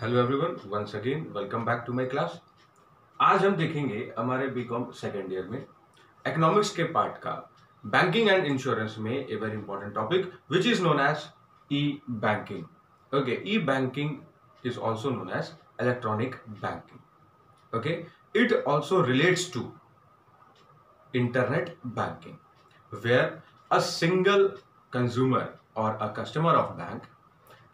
Hello everyone, once again welcome back to my class. आज हम देखेंगे हमारे बीकॉम सेकेंड ईयर में इकोनॉमिक्स के पार्ट का बैंकिंग एंड इंश्योरेंस में a very important topic which is known as e banking. Okay, e banking is also known as electronic banking. Okay, it also relates to internet banking, where a single consumer or a customer of bank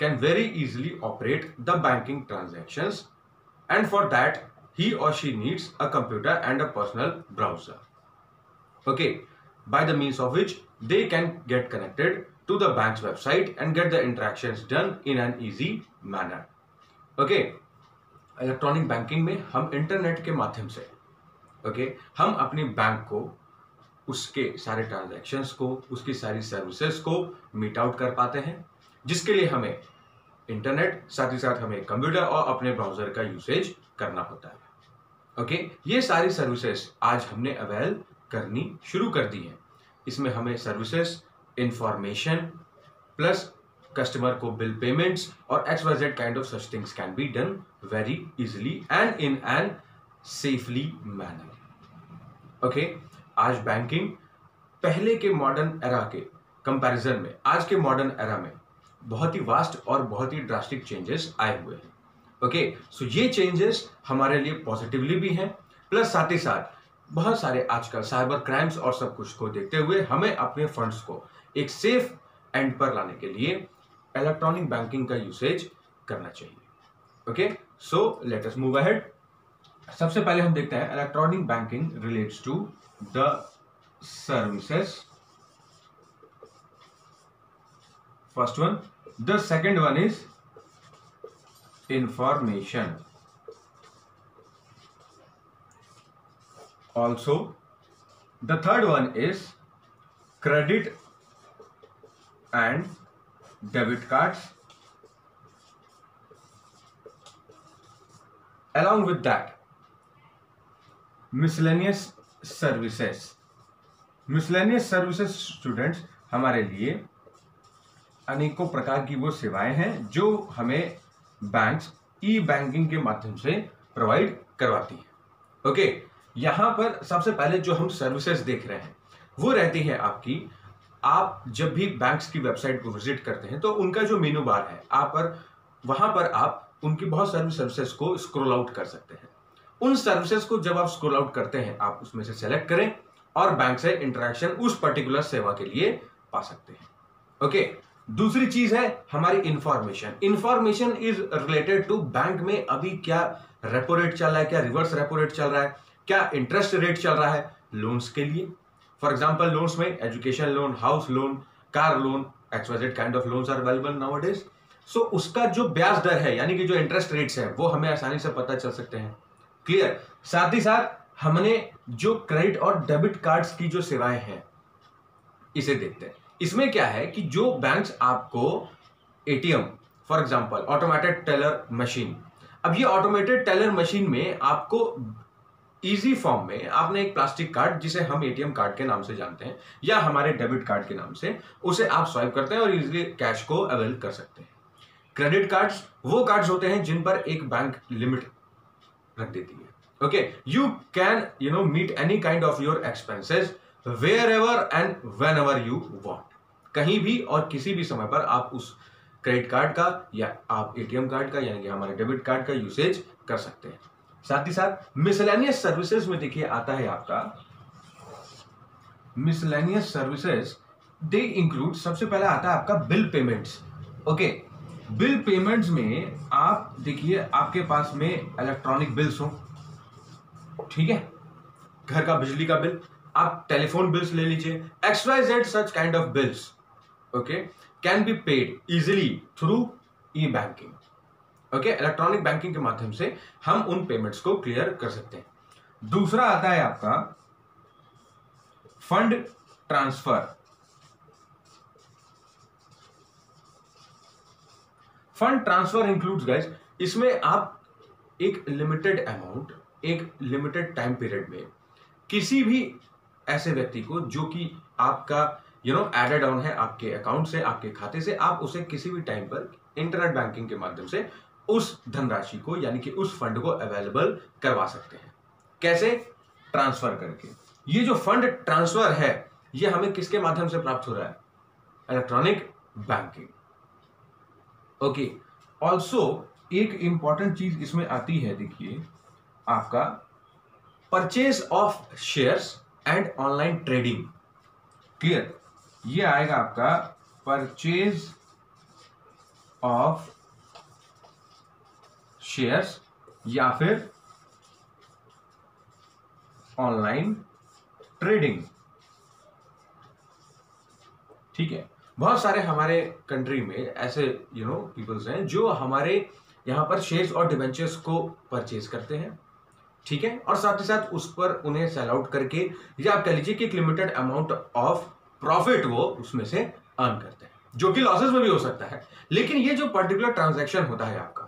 can very easily operate the banking transactions, and for that he or she needs a computer and a personal browser. Okay, by the means of which they can get connected to the bank's website and get the interactions done in an easy manner. Okay, electronic banking में हम internet के माध्यम से हम अपनी bank को, उसके सारे ट्रांजैक्शंस को, उसकी सारी सर्विसेज को मीट आउट कर पाते हैं, जिसके लिए हमें इंटरनेट, साथ ही साथ हमें कंप्यूटर और अपने ब्राउजर का यूसेज करना होता है। ओके, ये सारी सर्विसेज आज हमने अवेल करनी शुरू कर दी है। इसमें हमें सर्विसेज, इंफॉर्मेशन प्लस कस्टमर को बिल पेमेंट्स और XYZ kind of such things can be done very easily and in an safely manner. Okay, आज बैंकिंग पहले के मॉडर्न एरा के कंपैरिजन में आज के मॉडर्न एरा में बहुत ही वास्ट और बहुत ही ड्रास्टिक चेंजेस आए हुए हैं। ओके, सो ये चेंजेस हमारे लिए पॉजिटिवली भी हैं, प्लस साथ ही साथ बहुत सारे आजकल साइबर क्राइम्स और सब कुछ को देखते हुए हमें अपने फंड्स को एक सेफ एंड पर लाने के लिए इलेक्ट्रॉनिक बैंकिंग का यूसेज करना चाहिए। Okay, so let us move ahead. सबसे पहले हम देखते हैं electronic banking relates to the services. First one, the second one is information. Also the third one is credit and debit cards. Along with that, miscellaneous services. Miscellaneous services students हमारे लिए अनेकों प्रकार की वो सेवाएं हैं जो हमें बैंक्स ई बैंकिंग के माध्यम से प्रोवाइड करवाती हैं। ओके, यहां पर सबसे पहले जो हम सर्विसेज देख रहे हैं वो रहती है आपकी, आप जब भी बैंक्स की वेबसाइट को विजिट करते हैं तो उनका जो मेनू बार है वहां पर आप उनकी बहुत सारी सर्विसेज को स्क्रॉल आउट कर सकते हैं। उन सर्विसेज को जब आप स्क्रॉल आउट करते हैं, आप उसमें से सेलेक्ट करें और बैंक से इंटरेक्शन उस पर्टिकुलर सेवा के लिए पा सकते हैं। ओके, दूसरी चीज है हमारी information. Information is related to bank में अभी क्या रेपो रेट चल रहा है, क्या रिवर्स रेपो रेट चल रहा है, क्या इंटरेस्ट रेट चल रहा है लोन्स के लिए। फॉर एग्जाम्पल, लोन्स में education loan, house loan, car loan, XYZ kind of loans are available nowadays. So उसका जो ब्याज दर है, यानी कि जो इंटरेस्ट रेट्स है, वो हमें आसानी से पता चल सकते हैं। क्लियर। साथ ही साथ हमने जो क्रेडिट और डेबिट कार्ड्स की जो सेवाएं हैं, इसे देखते हैं। इसमें क्या है कि जो बैंक्स आपको ATM, for example automated teller machine, अब ये ऑटोमेटेड टेलर मशीन में आपको इजी फॉर्म में आपने एक प्लास्टिक कार्ड, जिसे हम ATM कार्ड के नाम से जानते हैं या हमारे डेबिट कार्ड के नाम से, उसे आप स्वाइप करते हैं और इजीली कैश को अवेल कर सकते हैं। क्रेडिट कार्ड्स वो कार्ड्स होते हैं जिन पर एक बैंक लिमिट रख देती है। Okay, you can meet any kind of your expenses wherever and whenever you want. कहीं भी और किसी भी समय पर आप उस क्रेडिट कार्ड का या आप ATM कार्ड का, यानी कि हमारे डेबिट कार्ड का यूसेज कर सकते हैं। साथ ही साथ मिसलेनियस सर्विसेज में देखिए आता है आपका मिसलेनियस सर्विसेज, दे इंक्लूड, सबसे पहले आता है आपका bill payments. Okay, bill payments में आप देखिए आपके पास में इलेक्ट्रॉनिक बिल्स हो, ठीक है, घर का बिजली का बिल, आप टेलीफोन बिल्स ले लीजिए, XYZ such kind of bills okay can be paid easily through E banking. Okay, electronic banking के माध्यम से हम उन पेमेंट्स को क्लियर कर सकते हैं। दूसरा आता है आपका fund transfer. Fund transfer includes guys, इसमें आप एक लिमिटेड अमाउंट, एक लिमिटेड टाइम पीरियड में किसी भी ऐसे व्यक्ति को जो कि आपका एडेड ऑन है आपके अकाउंट से, आपके खाते से, आप उसे किसी भी टाइम पर इंटरनेट बैंकिंग के माध्यम से उस धनराशि को यानी कि उस फंड को अवेलेबल करवा सकते हैं। कैसे? ट्रांसफर करके। ये जो फंड ट्रांसफर है ये हमें किसके माध्यम से प्राप्त हो रहा है? Electronic banking. ओके, ऑल्सो एक इंपॉर्टेंट चीज इसमें आती है, देखिए आपका purchase of shares and online trading. Clear? ये आएगा आपका परचेज ऑफ शेयर्स या फिर ऑनलाइन ट्रेडिंग। ठीक है, बहुत सारे हमारे कंट्री में ऐसे पीपल्स हैं जो हमारे यहां पर शेयर्स और डिवेंचर्स को परचेज करते हैं। ठीक है, और साथ ही साथ उस पर उन्हें सेल आउट करके या आप कह लीजिए कि एक लिमिटेड अमाउंट ऑफ प्रॉफिट वो उसमें से अर्न करते हैं, जो कि लॉसेस में भी हो सकता है। लेकिन ये जो पर्टिकुलर ट्रांजैक्शन होता है आपका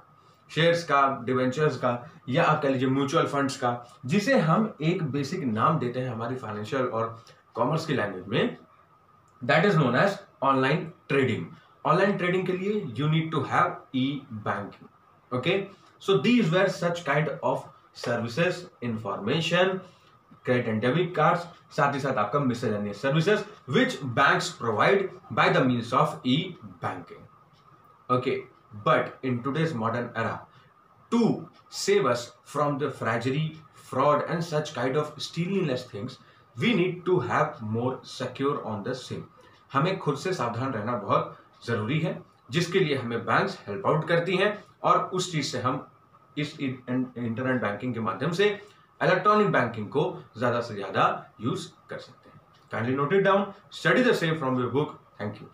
शेयर्स का, डिवेंचर्स का, या आप कह लीजिए म्यूचुअल फंड्स का, जिसे हम एक बेसिक नाम देते हैं हमारी फाइनेंशियल और कॉमर्स की लैंग्वेज में, that is known as online trading. Online trading के लिए you need to have e banking. Okay, so these were such kind of services, information, credit and debit cards, साथ ही साथ आपका miscellaneous services which banks provide by the means of e banking. Okay, but in today's modern era, to save us from the fragility, fraud and such kind of stealiness things, we need to have more secure on the same. हमें खुद से सावधान रहना बहुत जरूरी है, जिसके लिए हमें बैंक्स हेल्प आउट करती हैं और उस चीज से हम इस इंटरनेट बैंकिंग के माध्यम से इलेक्ट्रॉनिक बैंकिंग को ज्यादा से ज्यादा यूज कर सकते हैं। Kindly note it down, study the same from your book. Thank you.